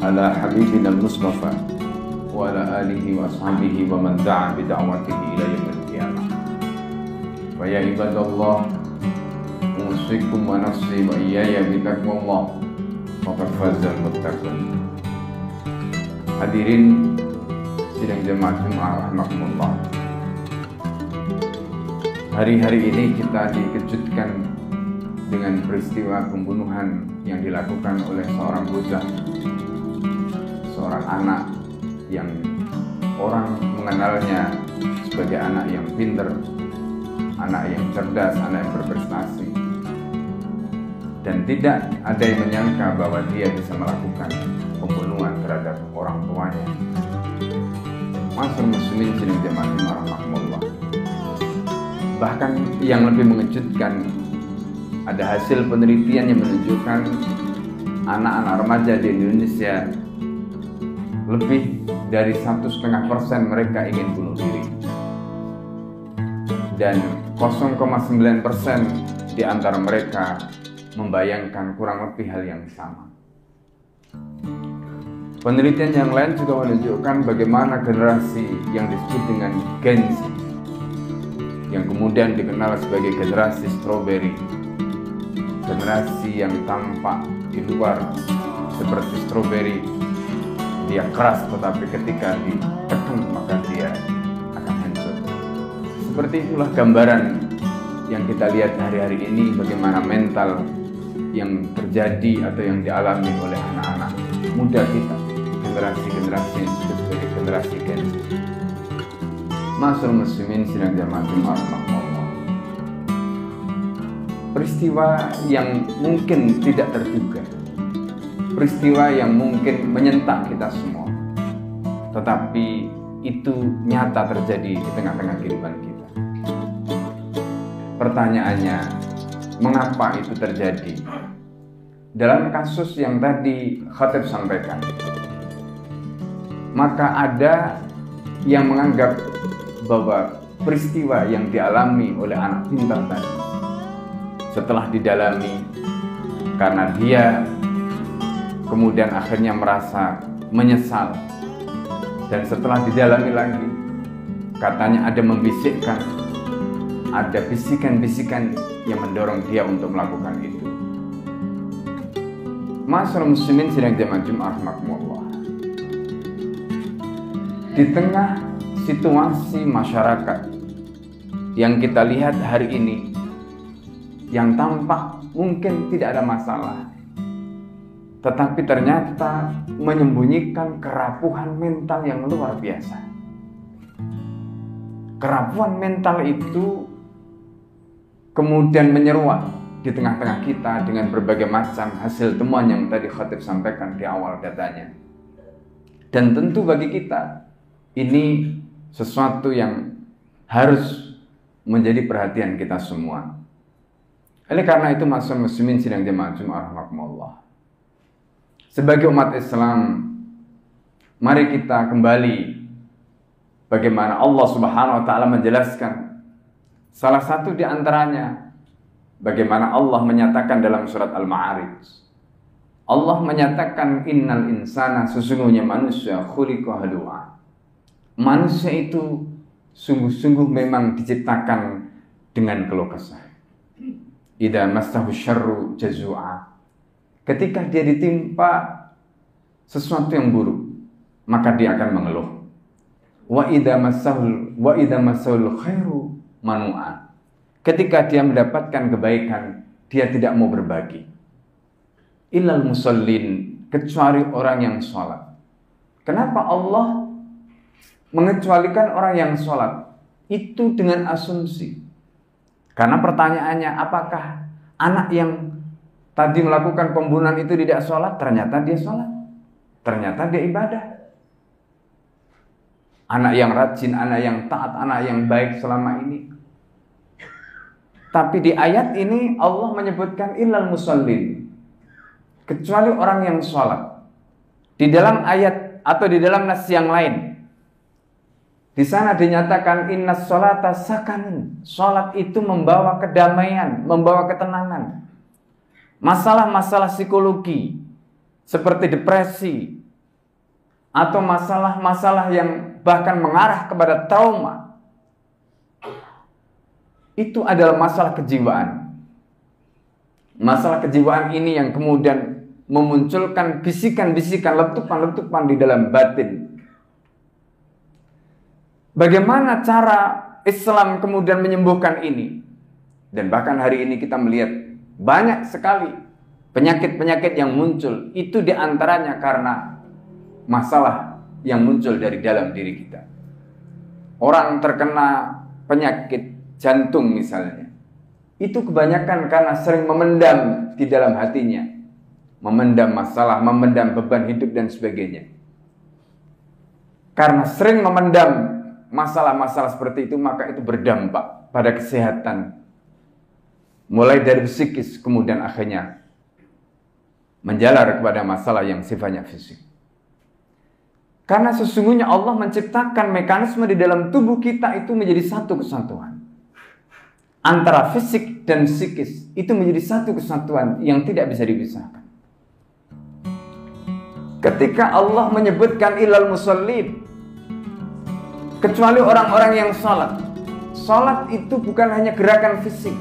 ala habibina al-Mustafa wa ala alihi wa ashabihi wa man da'a bida'watihi ila yaumil qiyamah. Wa ya ibadallah, usikum wa nafsi wa iyaya bitaqwallah, faqad fazal muttaqun. Hadirin sidang jemaah Jumat rahimakumullah. Hari-hari ini kita dikejutkan dengan peristiwa pembunuhan yang dilakukan oleh seorang bocah, seorang anak yang orang mengenalnya sebagai anak yang pintar, anak yang cerdas, anak yang berprestasi, dan tidak ada yang menyangka bahwa dia bisa melakukan pembunuhan terhadap orang tuanya. Ma'asyiral muslimin sidang jemaah rahimakumullah. Bahkan yang lebih mengejutkan, ada hasil penelitian yang menunjukkan anak-anak remaja di Indonesia lebih dari 1,5% mereka ingin bunuh diri, dan 0,9% di antara mereka membayangkan kurang lebih hal yang sama. Penelitian yang lain juga menunjukkan bagaimana generasi yang disebut dengan Gen Z, yang kemudian dikenal sebagai generasi strawberry, generasi yang tampak di luar seperti strawberry, dia keras tetapi ketika ditekan maka dia akan hancur. Seperti itulah gambaran yang kita lihat hari-hari ini, bagaimana mental yang terjadi atau yang dialami oleh anak-anak muda kita, generasi-generasi yang disebut sebagai generasi Gen Z. Ma'asyiral muslimin sidang jamaah Jumat rahimakumullah. Peristiwa yang mungkin tidak terduga, peristiwa yang mungkin menyentak kita semua, tetapi itu nyata terjadi di tengah-tengah kehidupan kita. Pertanyaannya, mengapa itu terjadi? Dalam kasus yang tadi Khatib sampaikan, maka ada yang menganggap bahwa peristiwa yang dialami oleh anak pintar tadi, setelah didalami, karena dia kemudian akhirnya merasa menyesal, dan setelah didalami lagi, katanya ada membisikkan, ada bisikan-bisikan yang mendorong dia untuk melakukan itu. Ma'asyiral muslimin sidang jamaah Jumat rahimakumullah. Di tengah situasi masyarakat yang kita lihat hari ini, yang tampak mungkin tidak ada masalah, tetapi ternyata menyembunyikan kerapuhan mental yang luar biasa. Kerapuhan mental itu kemudian menyeruak di tengah-tengah kita dengan berbagai macam hasil temuan yang tadi Khatib sampaikan di awal datanya. Dan tentu bagi kita, ini sesuatu yang harus menjadi perhatian kita semua. Oleh karena itu, ma'asyiral muslimin sidang jamaah Jumat rahimakumullah, sebagai umat Islam, mari kita kembali bagaimana Allah Subhanahu wa taala menjelaskan. Salah satu di antaranya bagaimana Allah menyatakan dalam surat Al-Ma'arij. Allah menyatakan, innal insana, sesungguhnya manusia, khuliqa halu'a. Manusia itu sungguh-sungguh memang diciptakan dengan keluh kesah. Idza massahu syarru jazua. Ketika dia ditimpa sesuatu yang buruk, maka dia akan mengeluh. Wa idza massahul khairu manu'a. Ketika dia mendapatkan kebaikan, dia tidak mau berbagi. Illal musallin, kecuali orang yang sholat. Kenapa Allah mengecualikan orang yang sholat? Itu dengan asumsi. Karena pertanyaannya, apakah anak yang tadi melakukan pembunuhan itu tidak sholat? Ternyata dia sholat, ternyata dia ibadah. Anak yang rajin, anak yang taat, anak yang baik selama ini. Tapi di ayat ini Allah menyebutkan illal musallin, kecuali orang yang sholat. Di dalam ayat atau di dalam nas yang lain, di sana dinyatakan innas sholata sakanun. Sholat itu membawa kedamaian, membawa ketenangan. Masalah-masalah psikologi seperti depresi, atau masalah-masalah yang bahkan mengarah kepada trauma, itu adalah masalah kejiwaan. Masalah kejiwaan ini yang kemudian memunculkan bisikan-bisikan, letupan-letupan di dalam batin. Bagaimana cara Islam kemudian menyembuhkan ini? Dan bahkan hari ini kita melihat banyak sekali penyakit-penyakit yang muncul. Itu diantaranya karena masalah yang muncul dari dalam diri kita. Orang terkena penyakit jantung misalnya, itu kebanyakan karena sering memendam di dalam hatinya, memendam masalah, memendam beban hidup dan sebagainya. Karena sering memendam masalah-masalah seperti itu, maka itu berdampak pada kesehatan, mulai dari psikis, kemudian akhirnya menjalar kepada masalah yang sifatnya fisik. Karena sesungguhnya Allah menciptakan mekanisme di dalam tubuh kita itu menjadi satu kesatuan. Antara fisik dan psikis itu menjadi satu kesatuan yang tidak bisa dipisahkan. Ketika Allah menyebutkan ilal musallin, kecuali orang-orang yang salat. Salat itu bukan hanya gerakan fisik.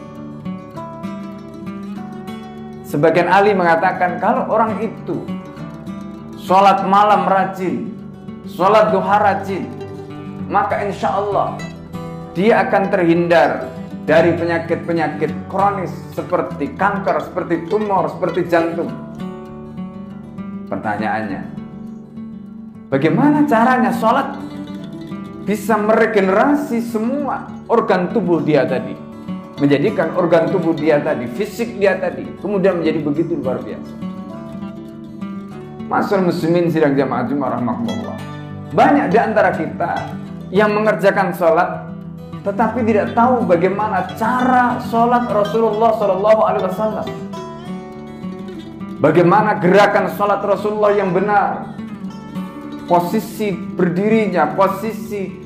Sebagian ahli mengatakan kalau orang itu salat malam rajin, salat duha rajin, maka insya Allah dia akan terhindar dari penyakit-penyakit kronis seperti kanker, seperti tumor, seperti jantung. Pertanyaannya, bagaimana caranya salat bisa meregenerasi semua organ tubuh dia tadi, menjadikan organ tubuh dia tadi, fisik dia tadi, kemudian menjadi begitu luar biasa. Ma'asyiral muslimin sidang jamaah Jumat rahmatullah. Banyak di antara kita yang mengerjakan sholat, tetapi tidak tahu bagaimana cara sholat Rasulullah SAW. Bagaimana gerakan sholat Rasulullah yang benar, posisi berdirinya, posisi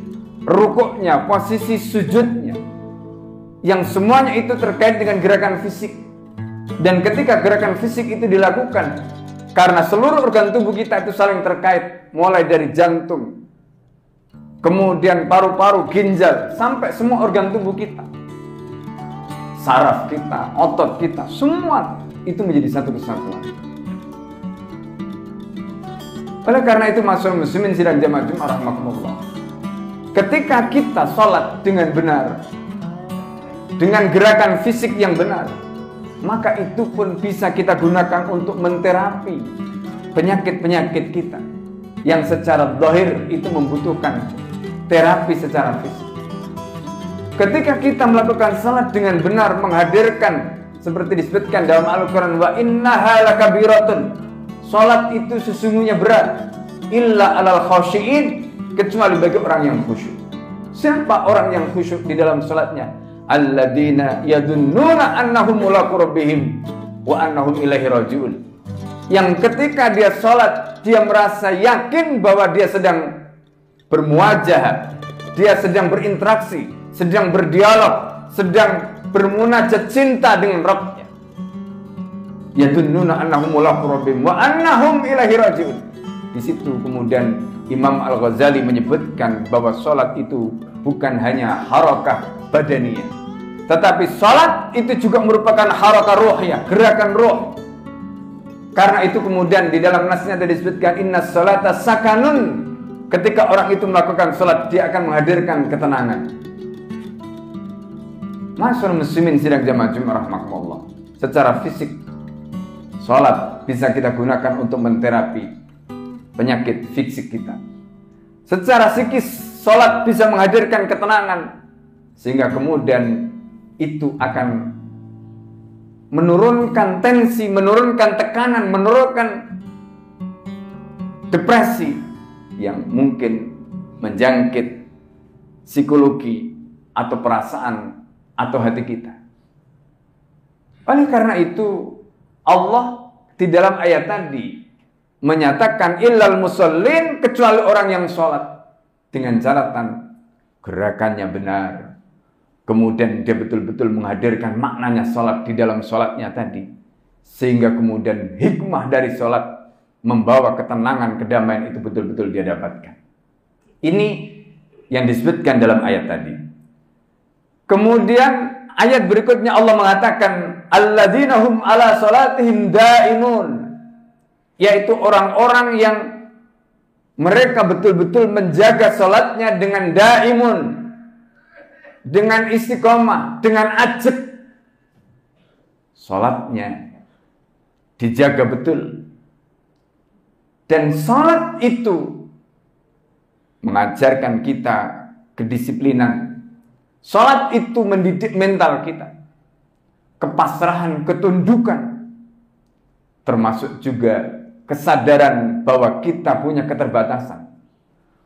rukuknya, posisi sujudnya, yang semuanya itu terkait dengan gerakan fisik. Dan ketika gerakan fisik itu dilakukan, karena seluruh organ tubuh kita itu saling terkait, mulai dari jantung, kemudian paru-paru, ginjal, sampai semua organ tubuh kita, saraf kita, otot kita, semua itu menjadi satu kesatuan. Oleh karena itu, ma'asyiral muslimin sidang jamaah Jumat rahmatullah, ketika kita sholat dengan benar, dengan gerakan fisik yang benar, maka itu pun bisa kita gunakan untuk menterapi penyakit-penyakit kita yang secara zahir itu membutuhkan terapi secara fisik. Ketika kita melakukan salat dengan benar, menghadirkan seperti disebutkan dalam Al-Quran, wa innaha lakabiratun, salat itu sesungguhnya berat, illa alal khashiin, kecuali bagi orang yang khusyuk. Siapa orang yang khusyuk di dalam salatnya? Alladzina yadunnuna annahum mulaqu rabbihim wa annahum ilaihi raji'un. Yang ketika dia salat, dia merasa yakin bahwa dia sedang bermuajahah, dia sedang berinteraksi, sedang berdialog, sedang bermunajat cinta dengan Rabbnya. Yadunnuna annahum mulaqu rabbihim wa annahum ilaihi raji'un. Di situ kemudian Imam Al-Ghazali menyebutkan bahwa salat itu bukan hanya harakah badaniyah, tetapi salat itu juga merupakan harakah ruhiyah, gerakan ruh. Karena itu kemudian di dalam nasnya ada disebutkan innas salata sakanun. Ketika orang itu melakukan salat, dia akan menghadirkan ketenangan. Ma'asyiral muslimin sidang jamaah Jumat rahmatullah, secara fisik salat bisa kita gunakan untuk menterapi penyakit fisik kita. Secara psikis salat bisa menghadirkan ketenangan, sehingga kemudian itu akan menurunkan tensi, menurunkan tekanan, menurunkan depresi yang mungkin menjangkit psikologi atau perasaan atau hati kita. Oleh karena itu, Allah di dalam ayat tadi menyatakan illal musallin, kecuali orang yang sholat, dengan catatan gerakannya benar, kemudian dia betul-betul menghadirkan maknanya sholat di dalam sholatnya tadi, sehingga kemudian hikmah dari sholat membawa ketenangan, kedamaian itu betul-betul dia dapatkan. Ini yang disebutkan dalam ayat tadi. Kemudian ayat berikutnya Allah mengatakan alladzina hum ala salatihim daimun, yaitu orang-orang yang mereka betul-betul menjaga salatnya dengan daimun, dengan istiqomah, dengan ajak. Salatnya dijaga betul. Dan salat itu mengajarkan kita kedisiplinan. Salat itu mendidik mental kita, kepasrahan, ketundukan, termasuk juga kesadaran bahwa kita punya keterbatasan.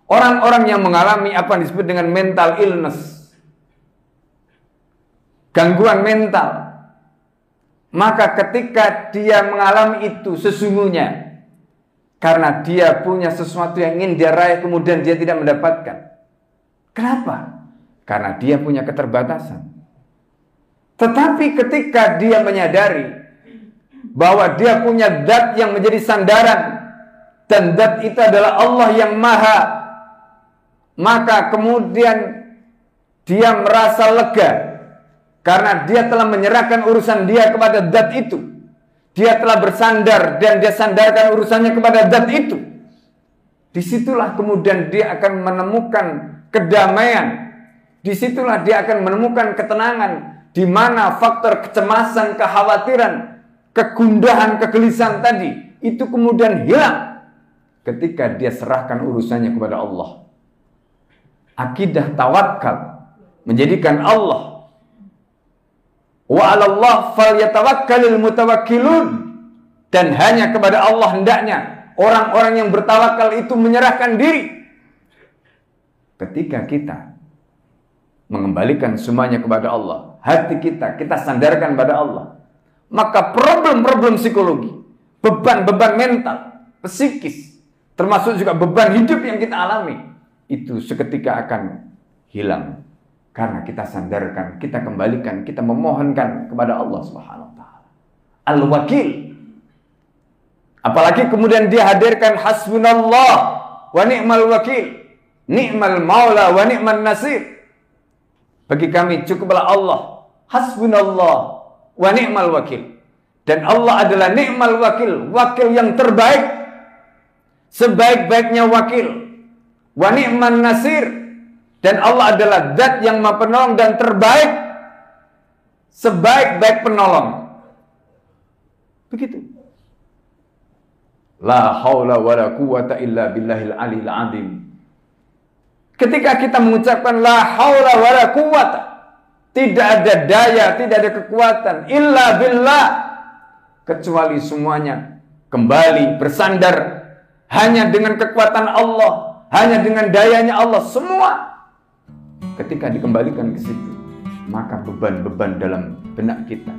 Orang-orang yang mengalami apa yang disebut dengan mental illness, gangguan mental, maka ketika dia mengalami itu sesungguhnya karena dia punya sesuatu yang ingin dia raih kemudian dia tidak mendapatkan. Kenapa? Karena dia punya keterbatasan. Tetapi ketika dia menyadari bahwa dia punya zat yang menjadi sandaran dan zat itu adalah Allah yang maha, maka kemudian dia merasa lega karena dia telah menyerahkan urusan dia kepada zat itu. Dia telah bersandar dan dia sandarkan urusannya kepada zat itu. Disitulah kemudian dia akan menemukan kedamaian. Disitulah dia akan menemukan ketenangan, di mana faktor kecemasan, kekhawatiran, kegundahan, kegelisahan tadi itu kemudian hilang ketika dia serahkan urusannya kepada Allah. Akidah tawakal menjadikan Allah wa 'alallah falyatawakkalul mutawakkilun, dan hanya kepada Allah hendaknya orang-orang yang bertawakal itu menyerahkan diri. Ketika kita mengembalikan semuanya kepada Allah, hati kita sandarkan pada Allah, maka problem-problem psikologi, beban-beban mental, psikis, termasuk juga beban hidup yang kita alami, itu seketika akan hilang. Karena kita sandarkan, kita kembalikan, kita memohonkan kepada Allah Subhanahu wa taala. Al-Wakil. Apalagi kemudian dia hadirkan hasbunallah wa ni'mal wakil, ni'mal maula wa ni'man nasir. Bagi kami cukuplah Allah, hasbunallah wa ni'mal wakil. Dan Allah adalah ni'mal wakil, wakil yang terbaik, sebaik-baiknya wakil. Wa ni'man nasir. Dan Allah adalah zat yang maha penolong dan terbaik, sebaik-baik penolong. Begitu. La haula wala quwwata illa billahil aliyil azim. Ketika kita mengucapkan la haula wala quwwata, tidak ada daya, tidak ada kekuatan illa billah, kecuali semuanya kembali bersandar hanya dengan kekuatan Allah, hanya dengan dayanya Allah semua. Ketika dikembalikan ke situ, maka beban-beban dalam benak kita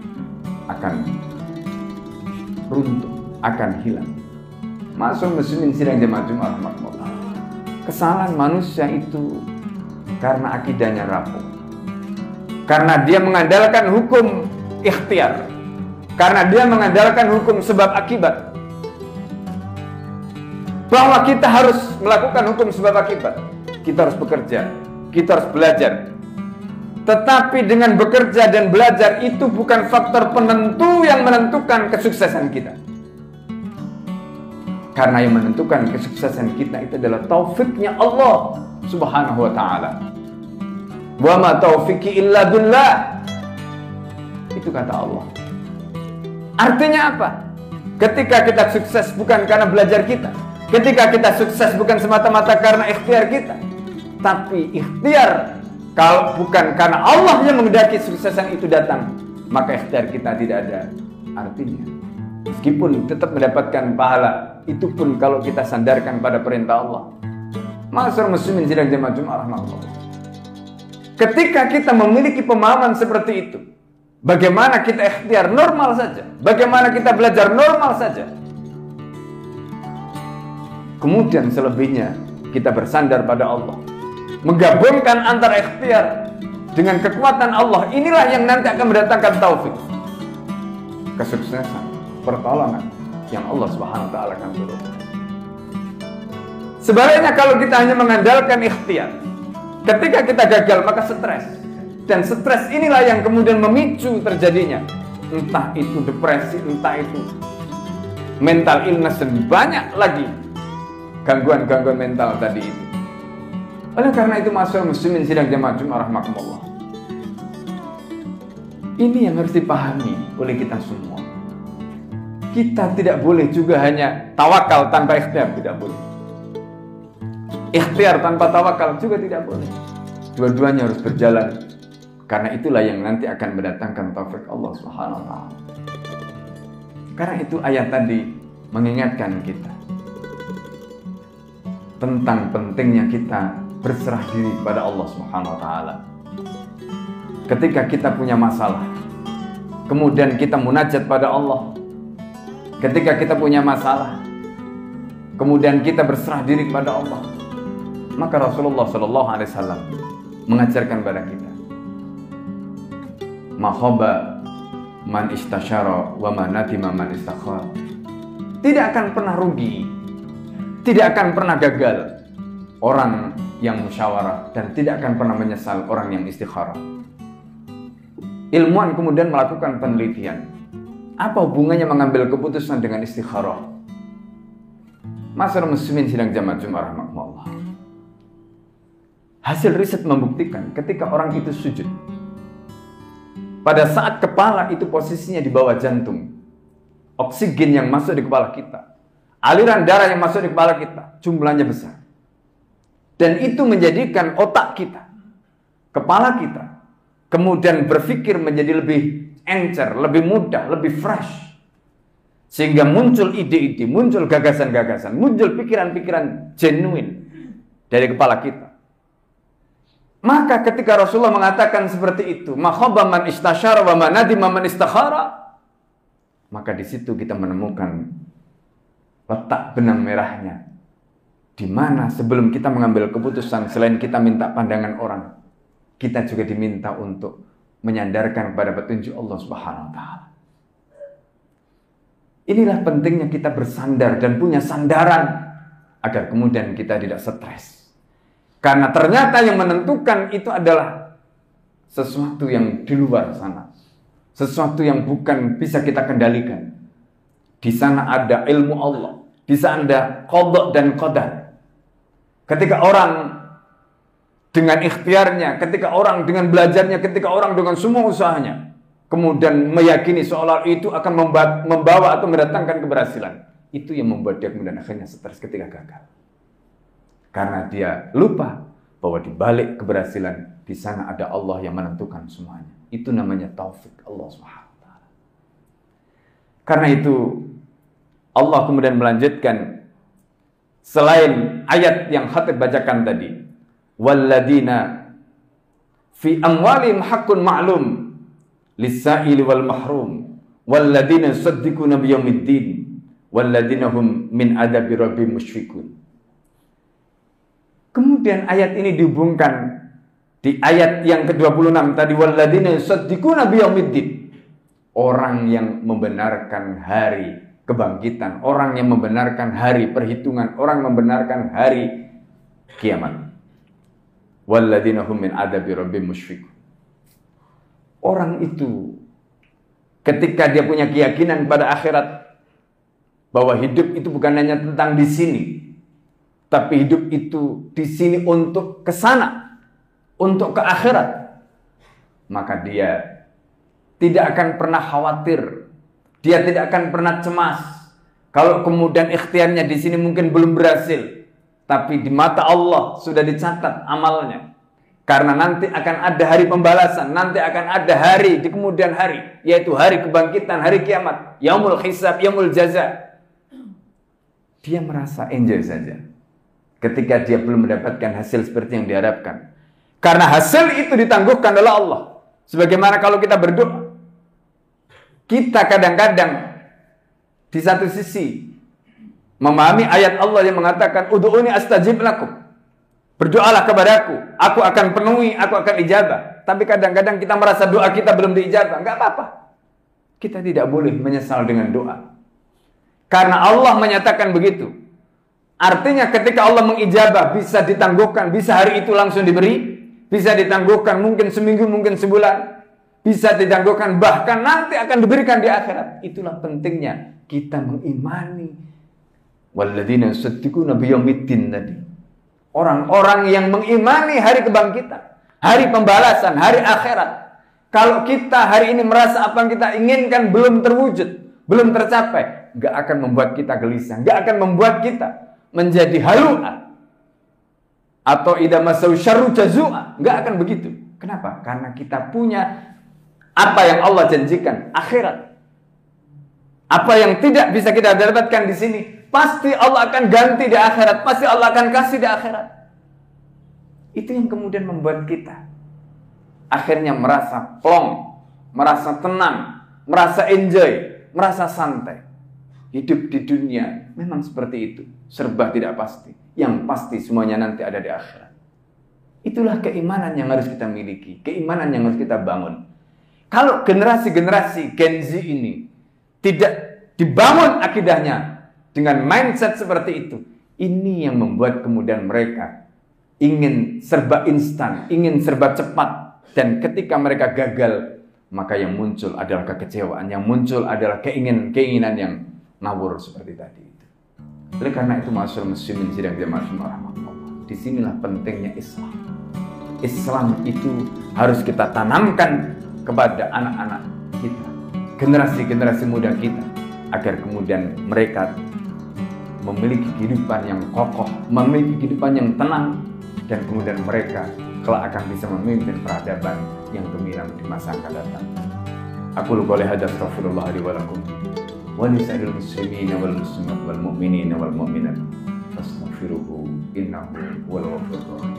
akan runtuh, akan hilang. Masuk muslimin sidang jemaah Jumat rahmatullah. Kesalahan manusia itu karena akidahnya rapuh. Karena dia mengandalkan hukum ikhtiar. Karena dia mengandalkan hukum sebab akibat. Bahwa kita harus melakukan hukum sebab akibat. Kita harus bekerja. Kita harus belajar. Tetapi dengan bekerja dan belajar itu bukan faktor penentu yang menentukan kesuksesan kita. Karena yang menentukan kesuksesan kita itu adalah taufiknya Allah Subhanahu wa ta'ala. Wa ma taufiqi illa billah. Itu kata Allah. Artinya apa? Ketika kita sukses bukan karena belajar kita. Ketika kita sukses bukan semata-mata karena ikhtiar kita. Tapi ikhtiar, kalau bukan karena Allah yang menghendaki kesuksesan itu datang, maka ikhtiar kita tidak ada artinya. Meskipun tetap mendapatkan pahala, itu pun kalau kita sandarkan pada perintah Allah. Ma'asyiral muslimin sidang jemaah Jumat rahmatullah. Ketika kita memiliki pemahaman seperti itu, bagaimana kita ikhtiar normal saja, bagaimana kita belajar normal saja. Kemudian selebihnya kita bersandar pada Allah. Menggabungkan antara ikhtiar dengan kekuatan Allah, inilah yang nanti akan mendatangkan taufik, kesuksesan, pertolongan, yang Allah Subhanahu wa taala akan turunkan. Sebaliknya kalau kita hanya mengandalkan ikhtiar, ketika kita gagal maka stres. Dan stres inilah yang kemudian memicu terjadinya entah itu depresi, entah itu mental illness, dan banyak lagi gangguan-gangguan mental tadi itu. Oleh karena itu, masyarakat muslimin sidang jamaah Jumat rahimakumullah, ini yang harus dipahami oleh kita semua. Kita tidak boleh juga hanya tawakal tanpa ikhtiar, tidak boleh. Ikhtiar tanpa tawakal juga tidak boleh. Dua-duanya harus berjalan. Karena itulah yang nanti akan mendatangkan taufik Allah Subhanahu wa taala. Karena itu ayat tadi mengingatkan kita tentang pentingnya kita berserah diri kepada Allah Subhanahu wa taala. Ketika kita punya masalah, kemudian kita munajat pada Allah. Ketika kita punya masalah, kemudian kita berserah diri kepada Allah, maka Rasulullah sallallahu alaihi wasallam mengajarkan kepada kita, ma khaba man istasyara wa man nadima man istakhara. Tidak akan pernah rugi, tidak akan pernah gagal orang yang musyawarah, dan tidak akan pernah menyesal orang yang istikharah. Ilmuwan kemudian melakukan penelitian, apa hubungannya mengambil keputusan dengan istikharah? Masyarakat muslimin sidang jamaah Jumat rahimakumullah, hasil riset membuktikan ketika orang itu sujud, pada saat kepala itu posisinya di bawah jantung, oksigen yang masuk di kepala kita, aliran darah yang masuk di kepala kita jumlahnya besar. Dan itu menjadikan otak kita, kepala kita, kemudian berpikir menjadi lebih encer, lebih mudah, lebih fresh. Sehingga muncul ide-ide, muncul gagasan-gagasan, muncul pikiran-pikiran genuine dari kepala kita. Maka ketika Rasulullah mengatakan seperti itu, ma khaba man istasyara wa man nadima man istakhara, maka di situ kita menemukan letak benang merahnya, di mana sebelum kita mengambil keputusan, selain kita minta pandangan orang, kita juga diminta untuk menyandarkan kepada petunjuk Allah Subhanahu wa taala. Inilah pentingnya kita bersandar dan punya sandaran agar kemudian kita tidak stres. Karena ternyata yang menentukan itu adalah sesuatu yang di luar sana, sesuatu yang bukan bisa kita kendalikan. Di sana ada ilmu Allah, di sana ada qada dan qadar. Ketika orang dengan ikhtiarnya, ketika orang dengan belajarnya, ketika orang dengan semua usahanya, kemudian meyakini seolah itu akan membawa atau mendatangkan keberhasilan, itu yang membuat dia kemudian akhirnya stres ketika gagal. Karena dia lupa bahwa di balik keberhasilan, di sana ada Allah yang menentukan semuanya. Itu namanya taufik Allah Subhanahu wa taala. Karena itu Allah kemudian melanjutkan selain ayat yang khatib bacakan tadi, walladzina fi amwalihim haqqun ma'lum lis-sa'ili wal mahrum walladzina yusaddiquna biyaumiddin walladzina hum min adabi rabbihim musyfiqun. Kemudian ayat ini dihubungkan di ayat yang ke-26 tadi, walladzina yusaddiquna biyaumiddin, orang yang membenarkan hari kebangkitan, orang yang membenarkan hari perhitungan, orang membenarkan hari kiamat. Walladzina hum min adabi rabbihim musyfiqun. Orang itu ketika dia punya keyakinan pada akhirat, bahwa hidup itu bukan hanya tentang di sini, tapi hidup itu di sini untuk ke sana, untuk ke akhirat, maka dia tidak akan pernah khawatir, dia tidak akan pernah cemas kalau kemudian ikhtiarnya di sini mungkin belum berhasil, tapi di mata Allah sudah dicatat amalnya. Karena nanti akan ada hari pembalasan, nanti akan ada hari di kemudian hari, yaitu hari kebangkitan, hari kiamat, yaumul hisab, yaumul jaza. Dia merasa enjoy saja ketika dia belum mendapatkan hasil seperti yang diharapkan. Karena hasil itu ditangguhkan oleh Allah. Sebagaimana kalau kita berdoa, kita kadang-kadang di satu sisi memahami ayat Allah yang mengatakan ud'uni astajib lakum, berdoalah kepadaku, aku akan penuhi, aku akan ijabah. Tapi kadang-kadang kita merasa doa kita belum diijabah. Enggak apa-apa, kita tidak boleh menyesal dengan doa. Karena Allah menyatakan begitu. Artinya ketika Allah mengijabah, bisa ditangguhkan, bisa hari itu langsung diberi, bisa ditangguhkan mungkin seminggu, mungkin sebulan, bisa ditangguhkan bahkan nanti akan diberikan di akhirat. Itulah pentingnya kita mengimani walladzina yusaddiquna biyaumiddin tadi. Orang-orang yang mengimani hari kebangkitan, hari pembalasan, hari akhirat. Kalau kita hari ini merasa apa yang kita inginkan belum terwujud, belum tercapai, gak akan membuat kita gelisah, gak akan membuat kita menjadi halu'ah atau idza masau syarru jazua, gak akan begitu. Kenapa? Karena kita punya apa yang Allah janjikan, akhirat. Apa yang tidak bisa kita dapatkan di sini, pasti Allah akan ganti di akhirat, pasti Allah akan kasih di akhirat. Itu yang kemudian membuat kita akhirnya merasa plong, merasa tenang, merasa enjoy, merasa santai. Hidup di dunia memang seperti itu, serba tidak pasti. Yang pasti semuanya nanti ada di akhirat. Itulah keimanan yang harus kita miliki, keimanan yang harus kita bangun. Kalau generasi-generasi Gen Z ini tidak dibangun akidahnya dengan mindset seperti itu, ini yang membuat kemudian mereka ingin serba instan, ingin serba cepat. Dan ketika mereka gagal, maka yang muncul adalah kekecewaan, yang muncul adalah keinginan yang ngawur seperti tadi itu. Oleh karena itu, ma'asyiral muslimin sidang jamaah rahmatullah, disinilah pentingnya Islam. Islam itu harus kita tanamkan kepada anak-anak kita, generasi-generasi muda kita, agar kemudian mereka memiliki kehidupan yang kokoh, memiliki kehidupan yang tenang, dan kemudian mereka kelak akan bisa memimpin peradaban yang gemilang di masa akan datang. Aku qouli hadza astaghfirullah li wa lakum wa lisa'iril muslimina wal muslimat wal mu'minina wal mu'minat fastaghfiruhu innahu huwal ghafurur rahim.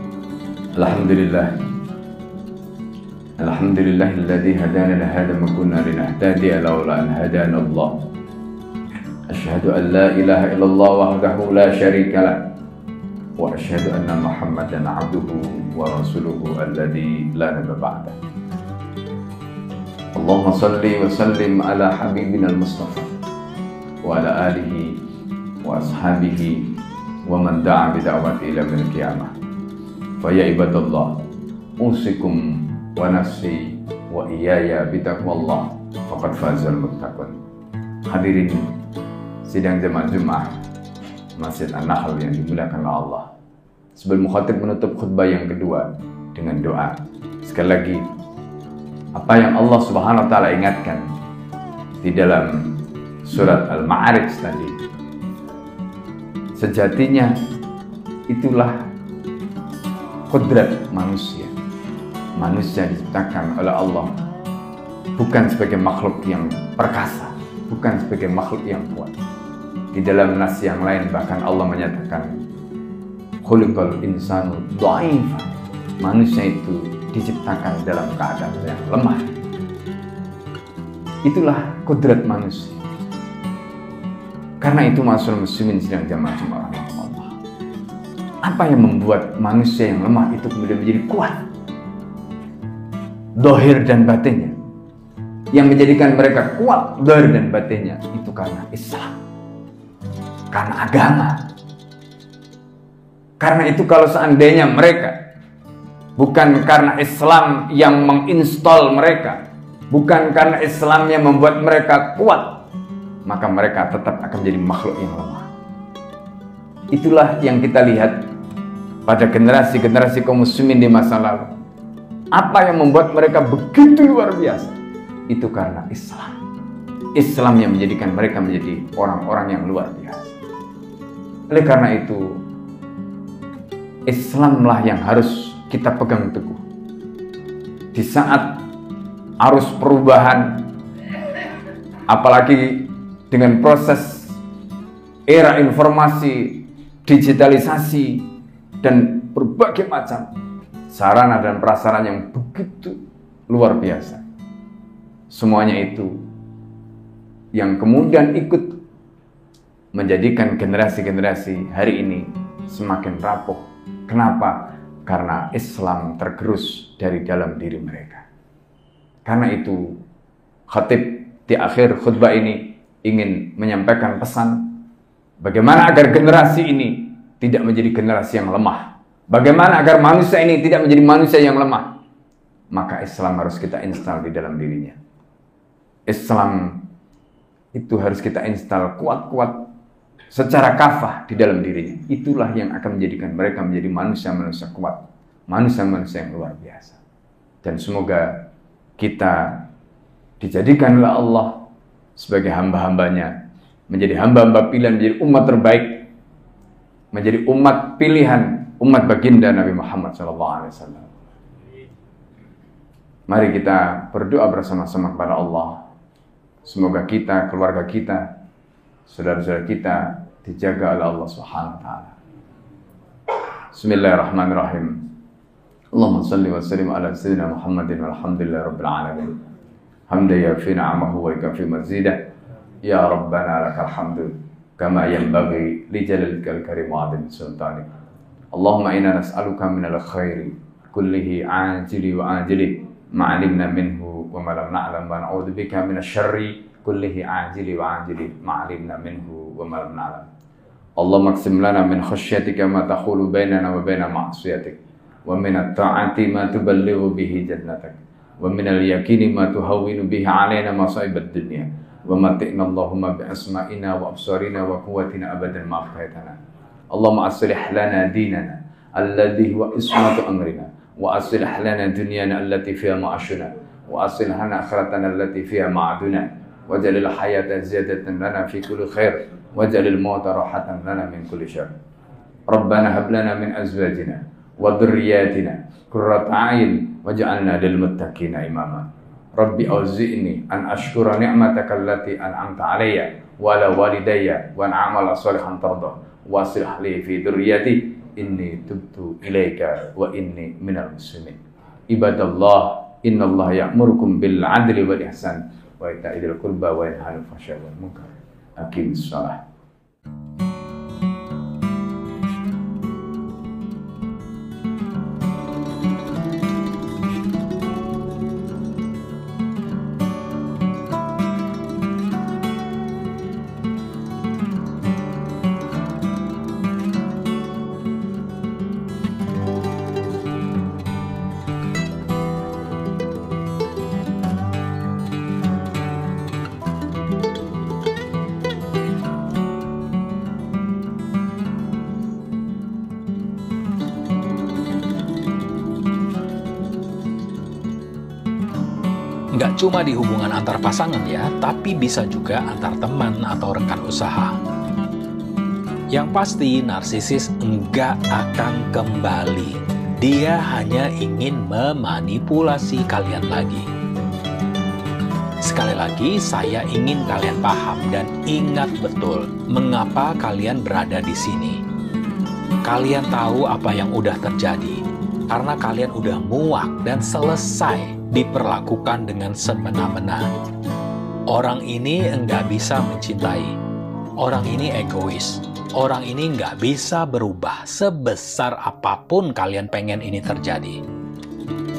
Alhamdulillahilladzi hadana li hadza ma kunna linahtadiya laula an hadana Allah. Asyhadu an la ilaha illallah wahdahu la syarika lah wa asyhadu anna Muhammadan abduhu wa rasuluhu alladzi la nabiyya ba'dah. Allahumma salli wa sallim ala habibina al-Mustafa wa ala alihi wa ashabihi wa man da'a bi da'wati ila yaumil qiyamah. Fa ya ibadallah, usikum wa nafsi wa iyaya bi taqwallah faqad fazal muttaqun. Hadirin sidang jamaah Jumat Masjid An-Nahl yang dimuliakan oleh Allah. Sebelum mukhatib menutup khutbah yang kedua dengan doa, sekali lagi, apa yang Allah Subhanahu wa taala ingatkan di dalam surat Al-Ma'arij tadi, sejatinya itulah kodrat manusia. Manusia diciptakan oleh Allah bukan sebagai makhluk yang perkasa, bukan sebagai makhluk yang kuat. Di dalam nas yang lain bahkan Allah menyatakan khuliqal insanu dha'ifa. Manusia itu diciptakan dalam keadaan yang lemah. Itulah kodrat manusia. Karena itu ma'asyiral muslimin sidang jamaah rahmatullah, apa yang membuat manusia yang lemah itu kemudian menjadi kuat dohir dan batinnya? Yang menjadikan mereka kuat dohir dan batinnya itu karena Islam, karena agama. Karena itu kalau seandainya mereka, bukan karena Islam yang menginstal mereka, bukan karena Islam yang membuat mereka kuat, maka mereka tetap akan menjadi makhluk yang lemah. Itulah yang kita lihat pada generasi-generasi kaum muslimin di masa lalu. Apa yang membuat mereka begitu luar biasa? Itu karena Islam. Islam yang menjadikan mereka menjadi orang-orang yang luar biasa. Oleh karena itu, Islamlah yang harus kita pegang teguh. Di saat arus perubahan, apalagi dengan proses era informasi, digitalisasi, dan berbagai macam sarana dan prasarana yang begitu luar biasa. Semuanya itu yang kemudian ikut menjadikan generasi-generasi hari ini semakin rapuh. Kenapa? Karena Islam tergerus dari dalam diri mereka. Karena itu, khatib di akhir khutbah ini ingin menyampaikan pesan bagaimana agar generasi ini tidak menjadi generasi yang lemah. Bagaimana agar manusia ini tidak menjadi manusia yang lemah. Maka Islam harus kita install di dalam dirinya. Islam itu harus kita install kuat-kuat secara kafah di dalam dirinya. Itulah yang akan menjadikan mereka menjadi manusia-manusia kuat, manusia-manusia yang luar biasa. Dan semoga kita dijadikan oleh Allah sebagai hamba-hambanya, menjadi hamba-hamba pilihan, menjadi umat terbaik, menjadi umat pilihan, umat baginda Nabi Muhammad SAW. Mari kita berdoa bersama-sama kepada Allah. Semoga kita, keluarga kita, saudara-saudara kita dijaga oleh Allah Subhanahu wa taala. Bismillahirrahmanirrahim. Allahumma shalli wa sallim ala sayyidina Muhammadin walhamdulillahi rabbil alamin. Hamdan yafi ni'amahu wa yakfi mazidah. Ya Rabbana lakal hamdu kama yanbaghi li jalalika al-karim wa 'azimi sultanik. Allahumma inna nas'aluka minal khairi kullihi ajili wa ajili ma 'alimna minhu wa ma lam na'lam wa na'udzu bika minasy syarri kullihi ajili wa ajili ma 'alimna minhu wa ma lam na'lam. Allahumma aqsim lana min khasyyatika ma tahulu bainana wa baina ma'siyatik wa min at-ta'ati ma tuballighu bihi jannatak wa min al-yaqini ma tuhawwinu bihi 'alaina masa'ibad dunya wa mati'na Allahumma bi asma'ina wa absarina wa quwwatina abadan ma abqaitana. Allahumma aslih lana dinana alladhi huwa ismatu amrina wa aslih lana dunyana allati fiha ma'ashuna wa aslih lana akhiratana allati fiha ma'aduna waj'alil hayata ziyadatan lana fi kulli khair waj'alil mauta rahatan lana min kulli syarr. Rabbana hab lana min azwajina wa dhurriyyatina qurrata a'yun waj'alna lil muttaqina imama. Rabbi auzi'ni an ashkura ni'mataka allati an'amta 'alayya wa ala walidayya wa an a'mala shalihan tardah wa aslih li fi dhurriyyati inni tubtu ilaika wa inni minal muslimin. Ibadallah, innallaha ya'murukum bil 'adli wal ihsan wa ita'i dzil qurba wa yanha 'anil fahsya'i wal munkar. Aqimis shalah. Nggak cuma di hubungan antar pasangan ya, tapi bisa juga antar teman atau rekan usaha. Yang pasti narsisis enggak akan kembali. Dia hanya ingin memanipulasi kalian lagi. Sekali lagi, saya ingin kalian paham dan ingat betul mengapa kalian berada di sini. Kalian tahu apa yang udah terjadi, karena kalian udah muak dan selesai diperlakukan dengan semena-mena. Orang ini enggak bisa mencintai. Orang ini egois. Orang ini enggak bisa berubah sebesar apapun kalian pengen ini terjadi.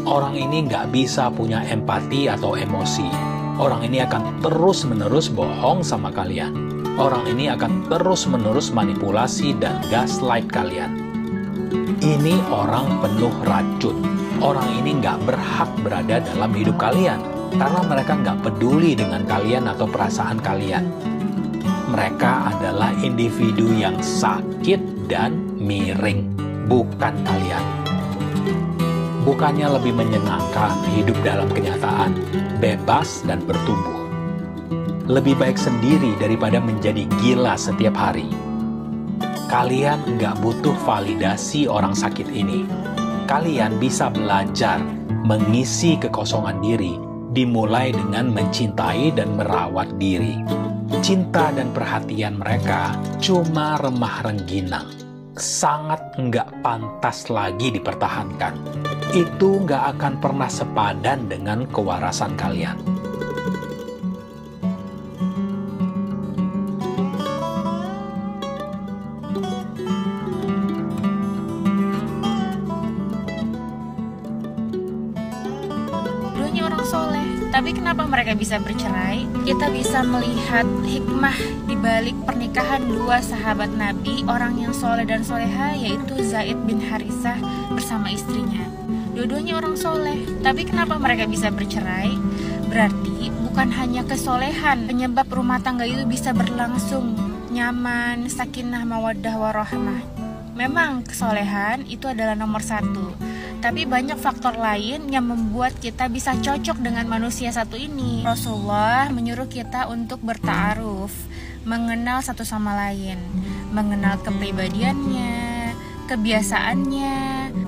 Orang ini enggak bisa punya empati atau emosi. Orang ini akan terus-menerus bohong sama kalian. Orang ini akan terus-menerus manipulasi dan gaslight kalian. Ini orang penuh racun. Orang ini nggak berhak berada dalam hidup kalian karena mereka nggak peduli dengan kalian atau perasaan kalian. Mereka adalah individu yang sakit dan miring, bukan kalian. Bukannya lebih menyenangkan hidup dalam kenyataan, bebas dan bertumbuh. Lebih baik sendiri daripada menjadi gila setiap hari. Kalian nggak butuh validasi orang sakit ini. Kalian bisa belajar mengisi kekosongan diri, dimulai dengan mencintai dan merawat diri. Cinta dan perhatian mereka cuma remah rengginang, sangat nggak pantas lagi dipertahankan. Itu nggak akan pernah sepadan dengan kewarasan kalian. Tapi kenapa mereka bisa bercerai? Kita bisa melihat hikmah di balik pernikahan dua sahabat Nabi, orang yang soleh dan soleha, yaitu Zaid bin Harisah bersama istrinya. Dua-duanya orang soleh, tapi kenapa mereka bisa bercerai? Berarti bukan hanya kesolehan penyebab rumah tangga itu bisa berlangsung nyaman, sakinah, mawaddah, warahmah. Memang kesolehan itu adalah nomor satu, tapi banyak faktor lain yang membuat kita bisa cocok dengan manusia satu ini. Rasulullah menyuruh kita untuk berta'aruf, mengenal satu sama lain, mengenal kepribadiannya, kebiasaannya,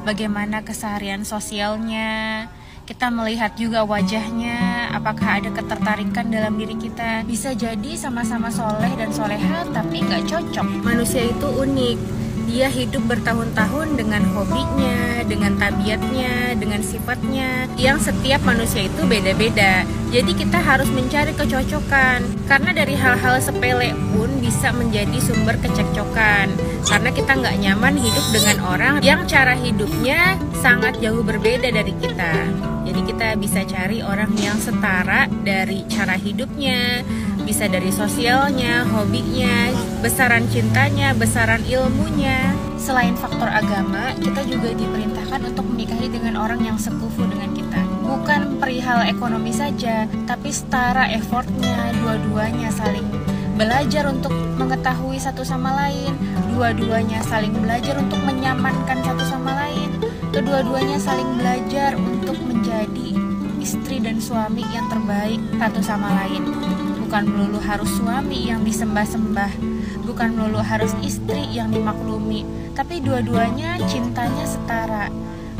bagaimana keseharian sosialnya. Kita melihat juga wajahnya, apakah ada ketertarikan dalam diri kita. Bisa jadi sama-sama soleh dan soleha, tapi nggak cocok. Manusia itu unik. Dia hidup bertahun-tahun dengan hobinya, dengan tabiatnya, dengan sifatnya, yang setiap manusia itu beda-beda. Jadi kita harus mencari kecocokan, karena dari hal-hal sepele pun bisa menjadi sumber kecekcokan. Karena kita nggak nyaman hidup dengan orang yang cara hidupnya sangat jauh berbeda dari kita. Jadi kita bisa cari orang yang setara dari cara hidupnya, bisa dari sosialnya, hobinya, besaran cintanya, besaran ilmunya. Selain faktor agama, kita juga diperintahkan untuk menikahi dengan orang yang sekufu dengan kita. Bukan perihal ekonomi saja, tapi setara effortnya, dua-duanya saling belajar untuk mengetahui satu sama lain, dua-duanya saling belajar untuk menyamankan satu sama lain, kedua-duanya saling belajar untuk menjadi istri dan suami yang terbaik satu sama lain. Bukan melulu harus suami yang disembah-sembah, bukan melulu harus istri yang dimaklumi, tapi dua-duanya cintanya setara.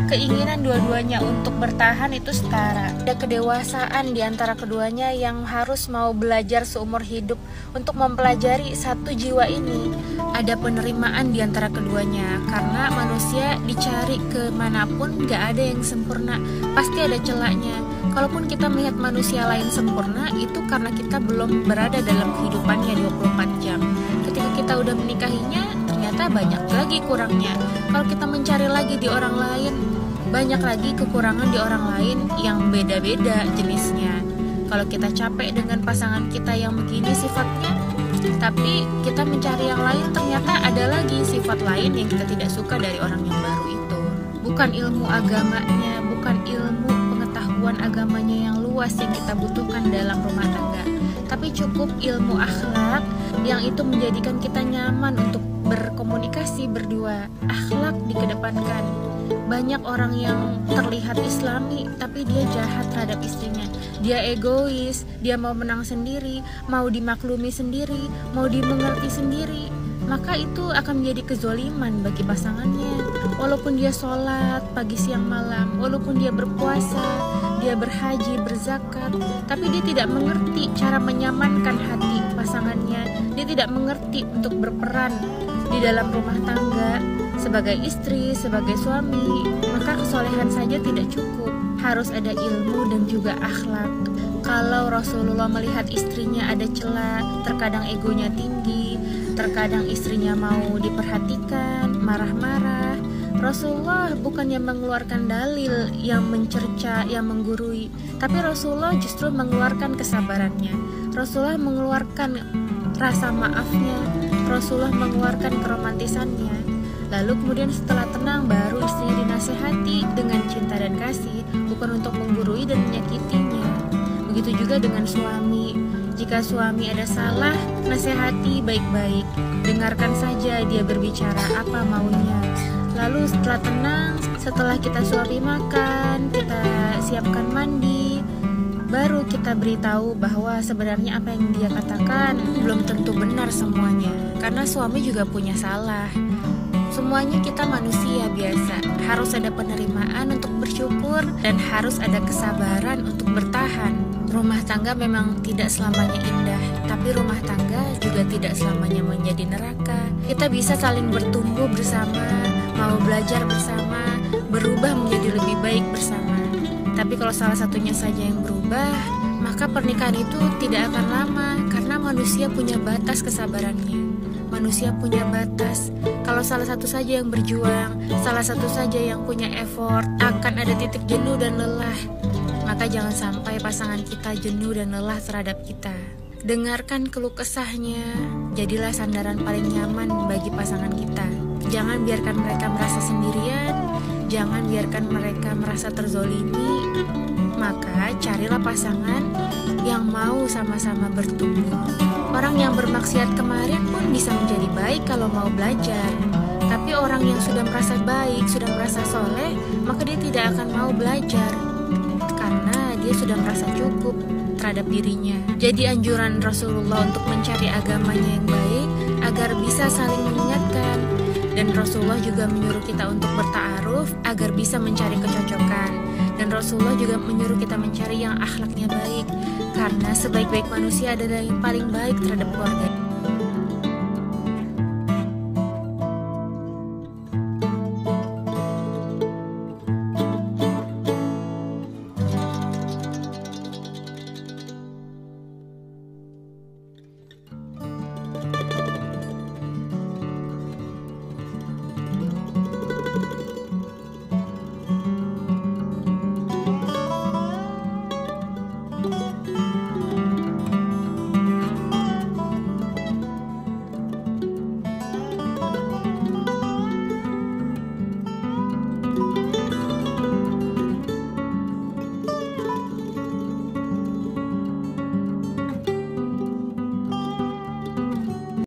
Keinginan dua-duanya untuk bertahan itu setara. Ada kedewasaan di antara keduanya yang harus mau belajar seumur hidup untuk mempelajari satu jiwa ini. Ada penerimaan di antara keduanya, karena manusia dicari kemanapun gak ada yang sempurna, pasti ada celahnya. Kalaupun kita melihat manusia lain sempurna, itu karena kita belum berada dalam kehidupannya 24 jam. Ketika kita udah menikahinya, ternyata banyak lagi kurangnya. Kalau kita mencari lagi di orang lain, banyak lagi kekurangan di orang lain yang beda-beda jenisnya. Kalau kita capek dengan pasangan kita yang begini sifatnya, tapi kita mencari yang lain, ternyata ada lagi sifat lain yang kita tidak suka dari orang yang baru itu. Bukan ilmu agamanya, bukan ilmu pengetahuan agamanya yang luas yang kita butuhkan dalam rumah tangga, tapi cukup ilmu akhlak yang itu menjadikan kita nyaman untuk berkomunikasi berdua. Akhlak dikedepankan. Banyak orang yang terlihat islami tapi dia jahat terhadap istrinya. Dia egois, dia mau menang sendiri, mau dimaklumi sendiri, mau dimengerti sendiri. Maka itu akan menjadi kezoliman bagi pasangannya. Walaupun dia sholat pagi siang malam, walaupun dia berpuasa, dia berhaji, berzakat, tapi dia tidak mengerti cara menyamankan hati pasangannya. Dia tidak mengerti untuk berperan di dalam rumah tangga sebagai istri, sebagai suami. Maka kesolehan saja tidak cukup, harus ada ilmu dan juga akhlak. Kalau Rasulullah melihat istrinya ada celah, terkadang egonya tinggi, terkadang istrinya mau diperhatikan, marah-marah, Rasulullah bukannya mengeluarkan dalil yang mencerca, yang menggurui, tapi Rasulullah justru mengeluarkan kesabarannya. Rasulullah mengeluarkan rasa maafnya, Rasulullah mengeluarkan keromantisannya. Lalu kemudian setelah tenang, baru istrinya dinasehati dengan cinta dan kasih, bukan untuk menggurui dan menyakitinya. Begitu juga dengan suami. Jika suami ada salah, nasihati baik-baik, dengarkan saja dia berbicara apa maunya. Lalu setelah tenang, setelah kita suapi makan, kita siapkan mandi, baru kita beritahu bahwa sebenarnya apa yang dia katakan belum tentu benar semuanya, karena suami juga punya salah. Semuanya kita manusia biasa, harus ada penerimaan untuk bersyukur dan harus ada kesabaran untuk bertahan. Rumah tangga memang tidak selamanya indah, tapi rumah tangga juga tidak selamanya menjadi neraka. Kita bisa saling bertumbuh bersama, mau belajar bersama, berubah menjadi lebih baik bersama. Tapi kalau salah satunya saja yang berubah, maka pernikahan itu tidak akan lama, karena manusia punya batas kesabarannya. Manusia punya batas. Kalau salah satu saja yang berjuang, salah satu saja yang punya effort, akan ada titik jenuh dan lelah. maka jangan sampai pasangan kita jenuh dan lelah terhadap kita. Dengarkan keluh kesahnya, jadilah sandaran paling nyaman bagi pasangan kita. Jangan biarkan mereka merasa sendirian, jangan biarkan mereka merasa terzolimi. Maka carilah pasangan yang mau sama-sama bertumbuh. Orang yang bermaksiat kemarin pun bisa menjadi baik kalau mau belajar. Tapi orang yang sudah merasa baik, sudah merasa soleh, maka dia tidak akan mau belajar karena dia sudah merasa cukup terhadap dirinya. Jadi anjuran Rasulullah untuk mencari agamanya yang baik agar bisa saling mengingatkan. Dan Rasulullah juga menyuruh kita untuk berta'aruf agar bisa mencari kecocokan. Dan Rasulullah juga menyuruh kita mencari yang akhlaknya baik, karena sebaik-baik manusia adalah yang paling baik terhadap keluarga.